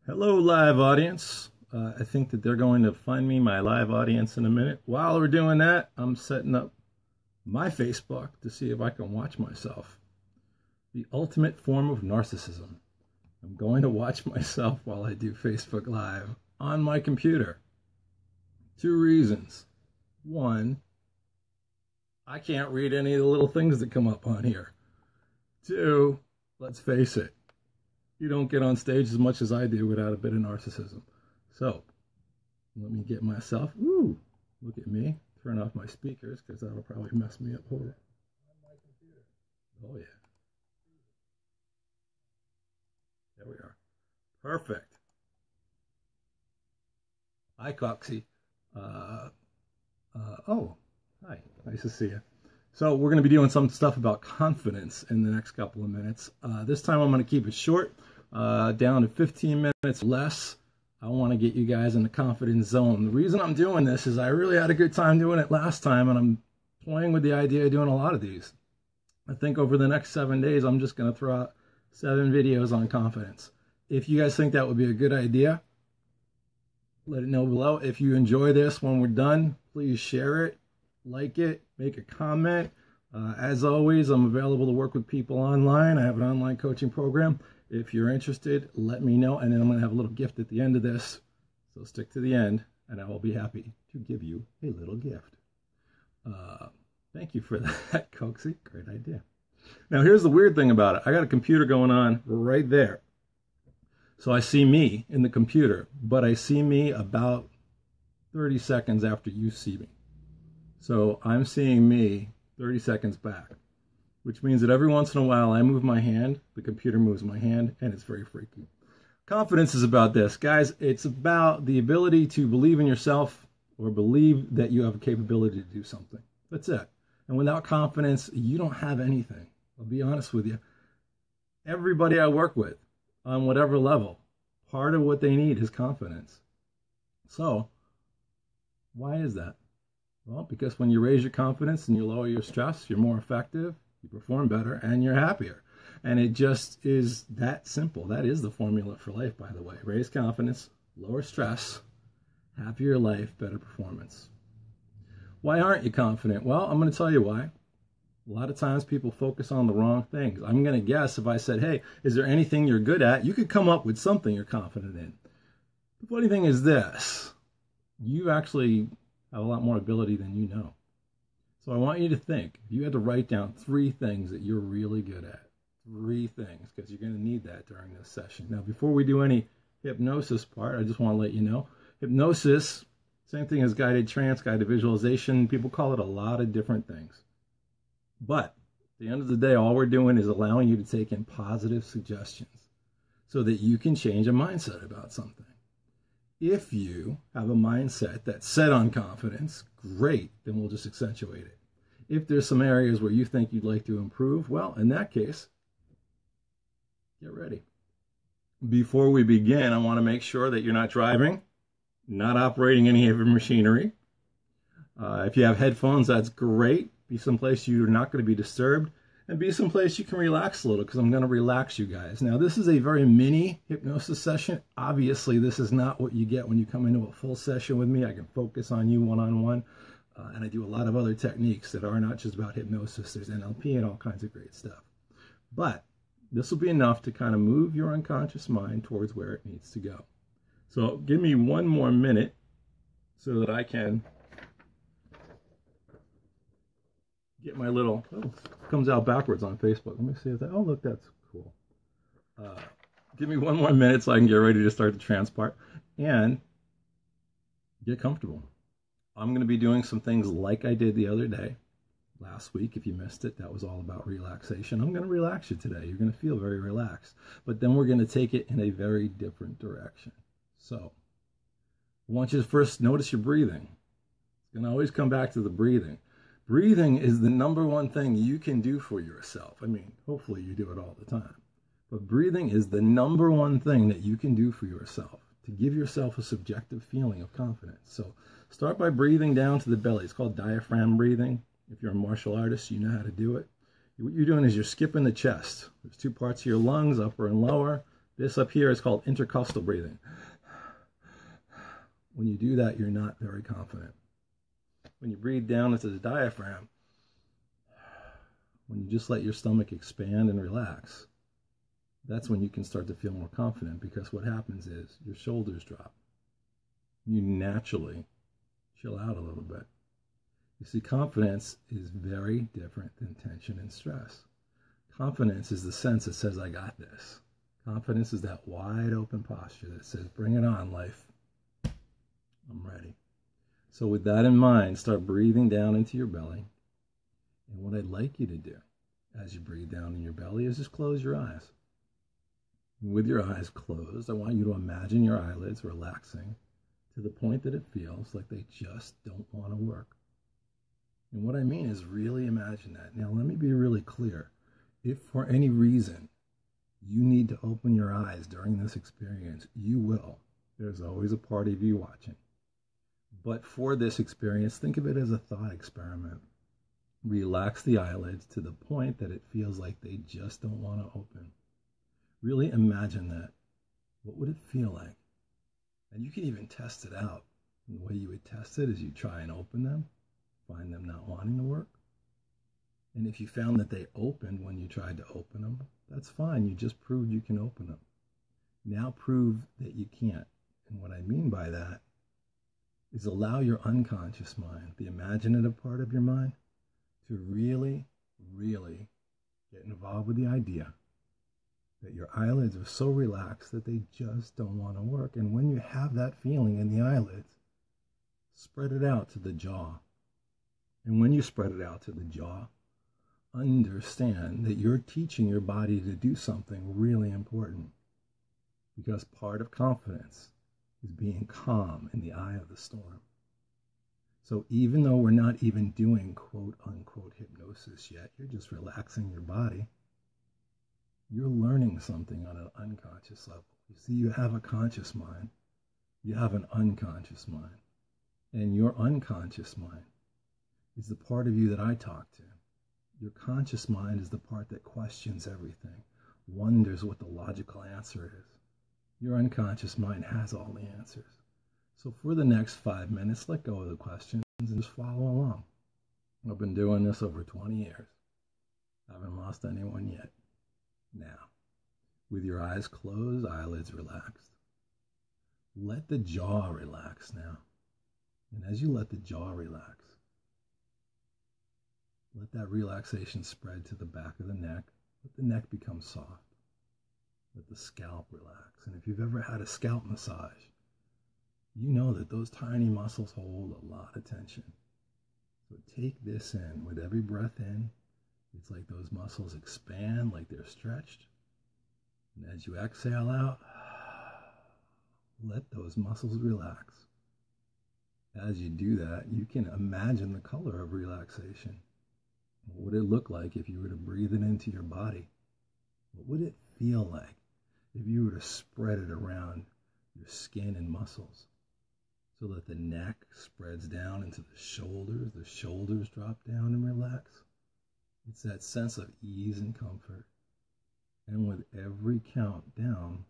Hello, live audience. I think that they're going to find me my live audience in a minute. While we're doing that, I'm setting up my Facebook to see if I can watch myself. The ultimate form of narcissism. I'm going to watch myself while I do Facebook Live on my computer. Two reasons. One, I can't read any of the little things that come up on here. Two, let's face it, you don't get on stage as much as I do without a bit of narcissism. So, let me get myself, look at me, turn off my speakers because that'll probably mess me up. Hold it. On my computer. Oh, yeah. There we are. Perfect. Hi, Coxie. Oh, hi. Nice to see you. So we're going to be doing some stuff about confidence in the next couple of minutes. This time I'm going to keep it short, down to 15 minutes less. I want to get you guys in the confidence zone. The reason I'm doing this is I really had a good time doing it last time, and I'm toying with the idea of doing a lot of these. I think over the next 7 days, I'm just going to throw out 7 videos on confidence. If you guys think that would be a good idea, let it know below. If you enjoy this when we're done, please share it, like it, make a comment. As always, I'm available to work with people online. I have an online coaching program. If you're interested, let me know. And then I'm going to have a little gift at the end of this. So stick to the end, and I will be happy to give you a little gift. Thank you for that, Coxie. Great idea. Now, here's the weird thing about it. I got a computer going on right there. So I see me in the computer, but I see me about 30 seconds after you see me. So I'm seeing me 30 seconds back, which means that every once in a while I move my hand, the computer moves my hand, and it's very freaky. Confidence is about this. Guys, it's about the ability to believe in yourself or believe that you have a capability to do something. That's it. And without confidence, you don't have anything. I'll be honest with you. Everybody I work with, on whatever level, part of what they need is confidence. So, why is that? Well, because when you raise your confidence and you lower your stress, you're more effective, you perform better, and you're happier. And it just is that simple. That is the formula for life, by the way. Raise confidence, lower stress, happier life, better performance. Why aren't you confident? Well, I'm going to tell you why. A lot of times people focus on the wrong things. I'm going to guess if I said, hey, is there anything you're good at? You could come up with something you're confident in. The funny thing is this. You actually have a lot more ability than you know. So I want you to think. If you had to write down 3 things that you're really good at. 3 things, because you're going to need that during this session. Now, before we do any hypnosis part, I just want to let you know, hypnosis, same thing as guided trance, guided visualization. People call it a lot of different things. But at the end of the day, all we're doing is allowing you to take in positive suggestions so that you can change a mindset about something. If you have a mindset that's set on confidence, great, then we'll just accentuate it. If there's some areas where you think you'd like to improve, well, in that case, get ready. Before we begin, I want to make sure that you're not driving, not operating any heavy machinery. If you have headphones, that's great. Be someplace you're not going to be disturbed, and be someplace you can relax a little, because I'm going to relax you guys. Now, this is a very mini hypnosis session. Obviously, this is not what you get when you come into a full session with me. I can focus on you one-on-one, and I do a lot of other techniques that are not just about hypnosis. There's NLP and all kinds of great stuff. But this will be enough to kind of move your unconscious mind towards where it needs to go. So give me one more minute so that I can get my little, it comes out backwards on Facebook. Let me see if that, oh, look, that's cool. Give me one more minute so I can get ready to start the trance part and get comfortable. I'm going to be doing some things like I did the other day. Last week, if you missed it, that was all about relaxation. I'm going to relax you today. You're going to feel very relaxed. But then we're going to take it in a very different direction. So, I want you to first notice your breathing. It's going to always come back to the breathing. Breathing is the #1 thing you can do for yourself. I mean, hopefully you do it all the time. But breathing is the #1 thing that you can do for yourself to give yourself a subjective feeling of confidence. So start by breathing down to the belly. It's called diaphragm breathing. If you're a martial artist, you know how to do it. What you're doing is you're skipping the chest. There's 2 parts of your lungs, upper and lower. This up here is called intercostal breathing. When you do that, you're not very confident. When you breathe down into the diaphragm, when you just let your stomach expand and relax, that's when you can start to feel more confident, because what happens is your shoulders drop. You naturally chill out a little bit. You see, confidence is very different than tension and stress. Confidence is the sense that says, I got this. Confidence is that wide open posture that says, bring it on, life. I'm ready. So with that in mind, start breathing down into your belly. And what I'd like you to do as you breathe down in your belly is just close your eyes. With your eyes closed, I want you to imagine your eyelids relaxing to the point that it feels like they just don't want to work. And what I mean is really imagine that. Now, let me be really clear. If for any reason you need to open your eyes during this experience, you will. There's always a part of you watching. But for this experience, think of it as a thought experiment. Relax the eyelids to the point that it feels like they just don't want to open. Really imagine that. What would it feel like? And you can even test it out. And the way you would test it is you try and open them, find them not wanting to work. And if you found that they opened when you tried to open them, that's fine. You just proved you can open them. Now prove that you can't. And what I mean by that is allow your unconscious mind, the imaginative part of your mind, to really, really get involved with the idea that your eyelids are so relaxed that they just don't want to work. And when you have that feeling in the eyelids, spread it out to the jaw. And when you spread it out to the jaw, understand that you're teaching your body to do something really important. Because part of confidence is being calm in the eye of the storm. So even though we're not even doing quote unquote hypnosis yet, you're just relaxing your body, you're learning something on an unconscious level. You see, you have a conscious mind, you have an unconscious mind, and your unconscious mind is the part of you that I talk to. Your conscious mind is the part that questions everything, wonders what the logical answer is. Your unconscious mind has all the answers. So for the next 5 minutes, let go of the questions and just follow along. I've been doing this over 20 years. I haven't lost anyone yet. Now, with your eyes closed, eyelids relaxed, let the jaw relax now. And as you let the jaw relax, let that relaxation spread to the back of the neck. Let the neck become soft. Let the scalp relax. And if you've ever had a scalp massage, you know that those tiny muscles hold a lot of tension. So take this in. With every breath in, it's like those muscles expand, like they're stretched. And as you exhale out, let those muscles relax. As you do that, you can imagine the color of relaxation. What would it look like if you were to breathe it into your body? What would it feel like if you were to spread it around your skin and muscles so that the neck spreads down into the shoulders drop down and relax? It's that sense of ease and comfort. And with every count down,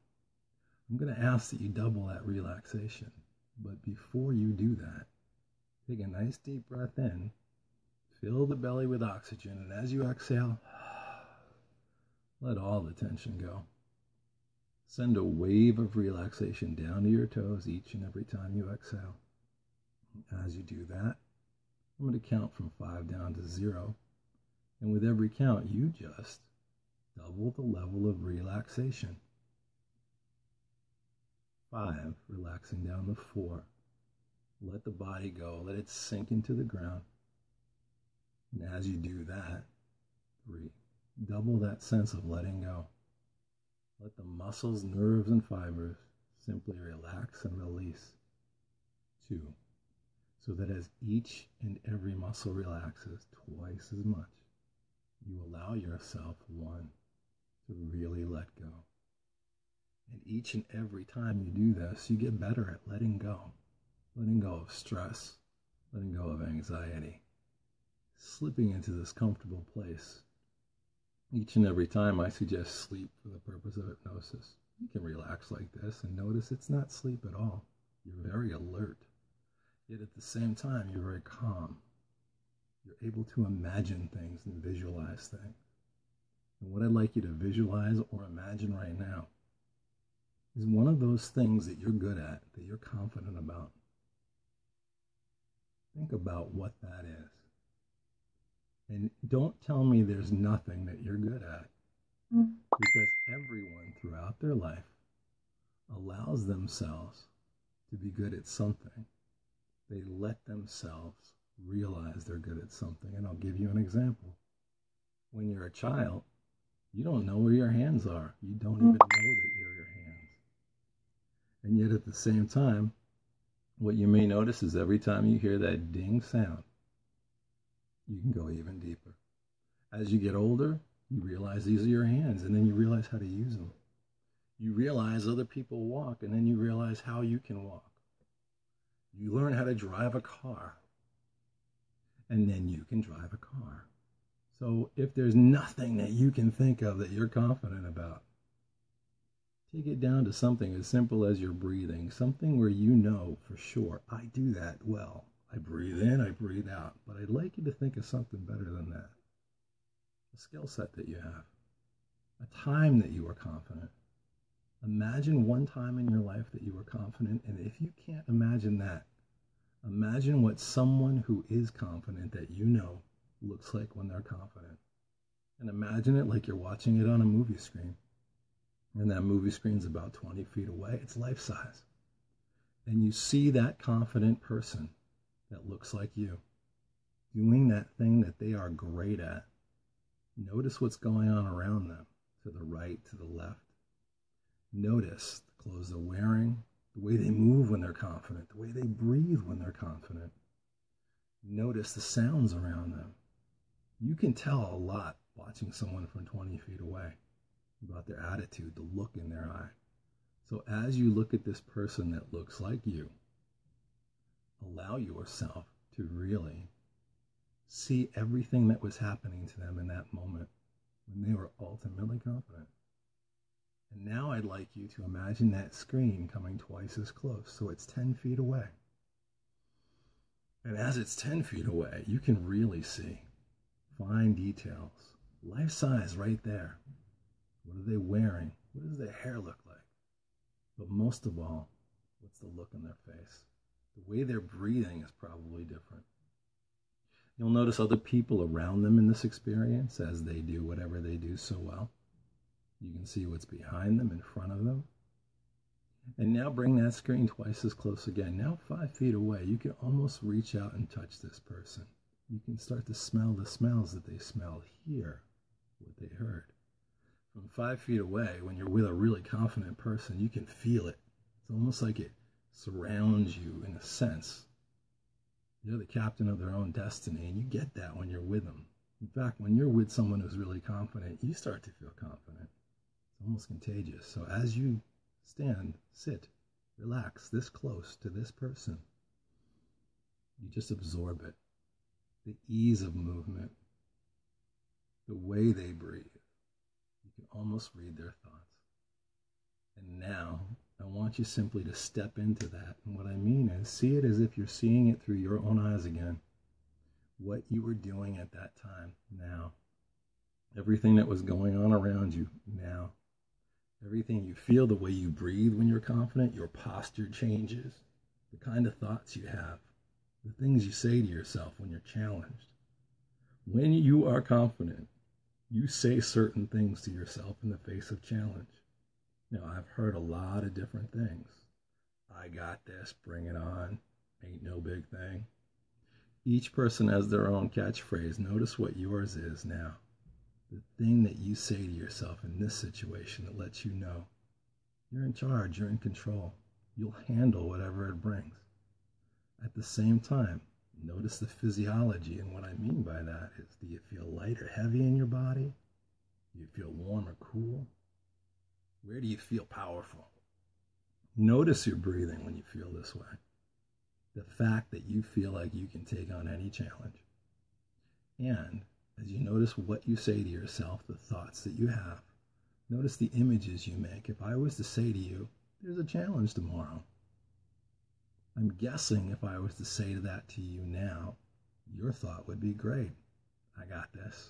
I'm going to ask that you double that relaxation. But before you do that, take a nice deep breath in, fill the belly with oxygen, and as you exhale, let all the tension go. Send a wave of relaxation down to your toes each and every time you exhale. As you do that, I'm going to count from 5 down to 0. And with every count, you just double the level of relaxation. 5, relaxing down to 4. Let the body go. Let it sink into the ground. And as you do that, 3, double that sense of letting go. Let the muscles, nerves, and fibers simply relax and release. 2, so that as each and every muscle relaxes twice as much, you allow yourself, 1, to really let go. And each and every time you do this, you get better at letting go of stress, letting go of anxiety, slipping into this comfortable place. Each and every time I suggest sleep for the purpose of hypnosis. You can relax like this and notice it's not sleep at all. You're very alert. Yet at the same time, you're very calm. You're able to imagine things and visualize things. And what I'd like you to visualize or imagine right now is one of those things that you're good at, that you're confident about. Think about what that is. And don't tell me there's nothing that you're good at. Because everyone throughout their life allows themselves to be good at something. They let themselves realize they're good at something. And I'll give you an example. When you're a child, you don't know where your hands are. You don't even know that they're your hands. And yet at the same time, what you may notice is every time you hear that ding sound, you can go even deeper. As you get older, you realize these are your hands, and then you realize how to use them. You realize other people walk, and then you realize how you can walk. You learn how to drive a car, and then you can drive a car. So if there's nothing that you can think of that you're confident about, take it down to something as simple as your breathing, something where you know for sure, I do that well. I breathe in, I breathe out. But I'd like you to think of something better than that. A skill set that you have, a time that you were confident. Imagine one time in your life that you were confident, and if you can't imagine that, imagine what someone who is confident that you know looks like when they're confident. And imagine it like you're watching it on a movie screen. And that movie screen's about 20 feet away. It's life size. And you see that confident person that looks like you doing that thing that they are great at. Notice what's going on around them, to the right, to the left. Notice the clothes they're wearing, the way they move when they're confident, the way they breathe when they're confident. Notice the sounds around them. You can tell a lot watching someone from 20 feet away about their attitude, the look in their eye. So as you look at this person that looks like you, allow yourself to really see everything that was happening to them in that moment when they were ultimately confident. And now I'd like you to imagine that screen coming twice as close, so it's 10 feet away. And as it's 10 feet away, you can really see fine details, life size right there. What are they wearing? What does their hair look like? But most of all, what's the look on their face? The way they're breathing is probably different. You'll notice other people around them in this experience as they do whatever they do so well. You can see what's behind them, in front of them. And now bring that screen twice as close again. Now 5 feet away, you can almost reach out and touch this person. You can start to smell the smells that they smelled, hear what they heard. From 5 feet away, when you're with a really confident person, you can feel it. It's almost like it surrounds you in a sense. They're the captain of their own destiny, and you get that when you're with them. In fact, when you're with someone who's really confident, you start to feel confident. It's almost contagious. So as you stand, sit, relax this close to this person, you just absorb it. The ease of movement, the way they breathe. You can almost read their thoughts. And now, I want you simply to step into that. And what I mean is, see it as if you're seeing it through your own eyes again. What you were doing at that time, now. Everything that was going on around you, now. Everything you feel, the way you breathe when you're confident, your posture changes, the kind of thoughts you have, the things you say to yourself when you're challenged. When you are confident, you say certain things to yourself in the face of challenge. Now, I've heard a lot of different things. I got this, bring it on, ain't no big thing. Each person has their own catchphrase. Notice what yours is now. The thing that you say to yourself in this situation that lets you know you're in charge, you're in control. You'll handle whatever it brings. At the same time, notice the physiology, and what I mean by that is, do you feel light or heavy in your body? Do you feel warm or cool? Where do you feel powerful? Notice your breathing when you feel this way. The fact that you feel like you can take on any challenge. And as you notice what you say to yourself, the thoughts that you have, Notice the images you make. If I was to say to you, there's a challenge tomorrow, I'm guessing if I was to say that to you now, your thought would be, great, I got this,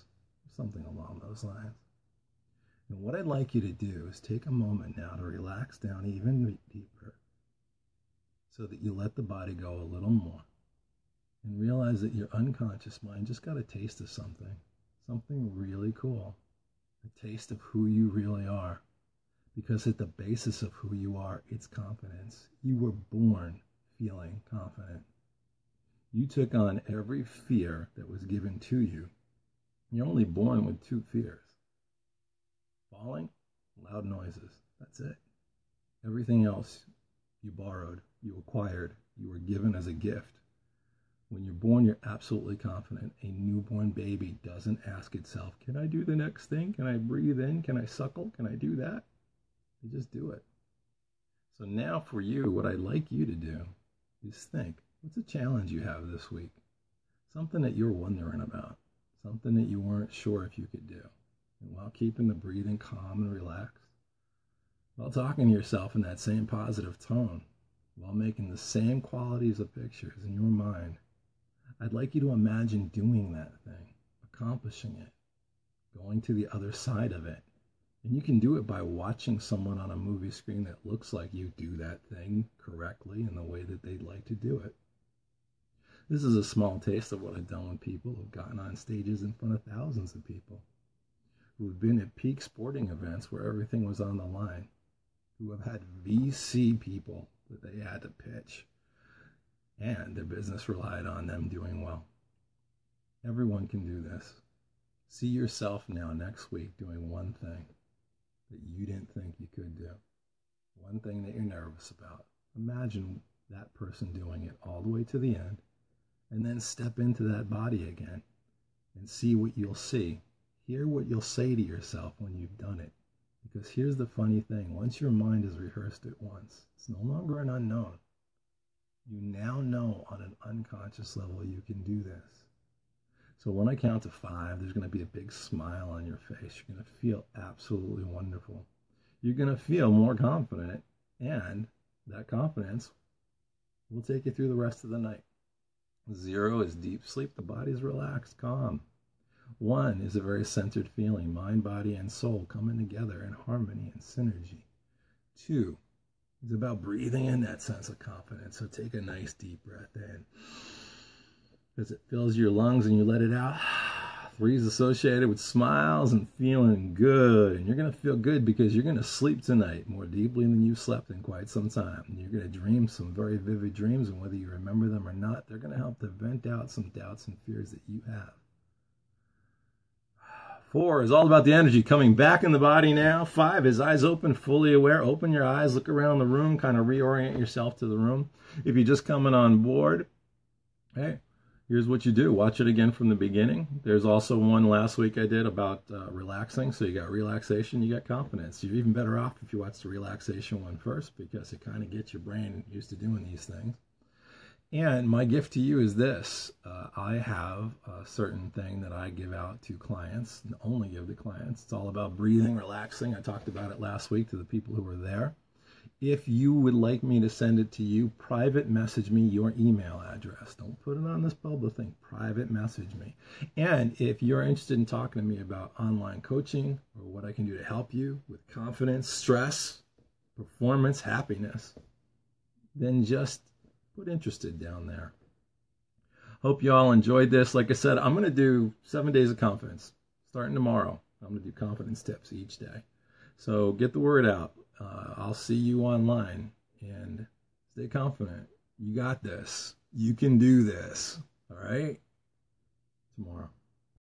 something along those lines. And what I'd like you to do is take a moment now to relax down even deeper so that you let the body go a little more and realize that your unconscious mind just got a taste of something really cool, a taste of who you really are. Because at the basis of who you are, it's confidence. You were born feeling confident. You took on every fear that was given to you. You're only born with 2 fears. Falling, loud noises. That's it. Everything else you borrowed, you acquired, you were given as a gift. When you're born, you're absolutely confident. A newborn baby doesn't ask itself, can I do the next thing? Can I breathe in? Can I suckle? Can I do that? They just do it. So now for you, what I'd like you to do is think, what's a challenge you have this week? Something that you're wondering about. Something that you weren't sure if you could do. And while keeping the breathing calm and relaxed, while talking to yourself in that same positive tone, while making the same qualities of pictures in your mind, I'd like you to imagine doing that thing, accomplishing it, going to the other side of it. And you can do it by watching someone on a movie screen that looks like you do that thing correctly in the way that they'd like to do it. This is a small taste of what I've done with people who've gotten on stages in front of thousands of people, who have been at peak sporting events where everything was on the line, who have had VC people that they had to pitch, and their business relied on them doing well. Everyone can do this. See yourself now next week doing one thing that you didn't think you could do. One thing that you're nervous about. Imagine that person doing it all the way to the end, and then step into that body again and see what you'll see. Hear what you'll say to yourself when you've done it. Because here's the funny thing. Once your mind has rehearsed it once, it's no longer an unknown. You now know on an unconscious level you can do this. So when I count to 5, there's going to be a big smile on your face. You're going to feel absolutely wonderful. You're going to feel more confident, and that confidence will take you through the rest of the night. 0 is deep sleep. The body's relaxed, calm. 1 is a very centered feeling. Mind, body, and soul coming together in harmony and synergy. 2 is about breathing in that sense of confidence. So take a nice deep breath in as it fills your lungs and you let it out. 3 is associated with smiles and feeling good. And you're going to feel good because you're going to sleep tonight more deeply than you've slept in quite some time. And you're going to dream some very vivid dreams, and whether you remember them or not, they're going to help to vent out some doubts and fears that you have. 4 is all about the energy coming back in the body now. 5 is eyes open, fully aware. Open your eyes, look around the room, kind of reorient yourself to the room. If you're just coming on board, hey, here's what you do. Watch it again from the beginning. There's also one last week I did about relaxing. So you got relaxation, you got confidence. You're even better off if you watch the relaxation one first, because it kind of gets your brain used to doing these things. And my gift to you is this. I have a certain thing that I give out to clients, and only give to clients. It's all about breathing, relaxing. I talked about it last week to the people who were there. If you would like me to send it to you, private message me your email address. Don't put it on this public thing. Private message me. And if you're interested in talking to me about online coaching or what I can do to help you with confidence, stress, performance, happiness, then just put interested down there. Hope you all enjoyed this. Like I said, I'm going to do 7 days of confidence starting tomorrow. I'm going to do confidence tips each day. So get the word out. I'll see you online, and stay confident. You got this. You can do this. All right? Tomorrow.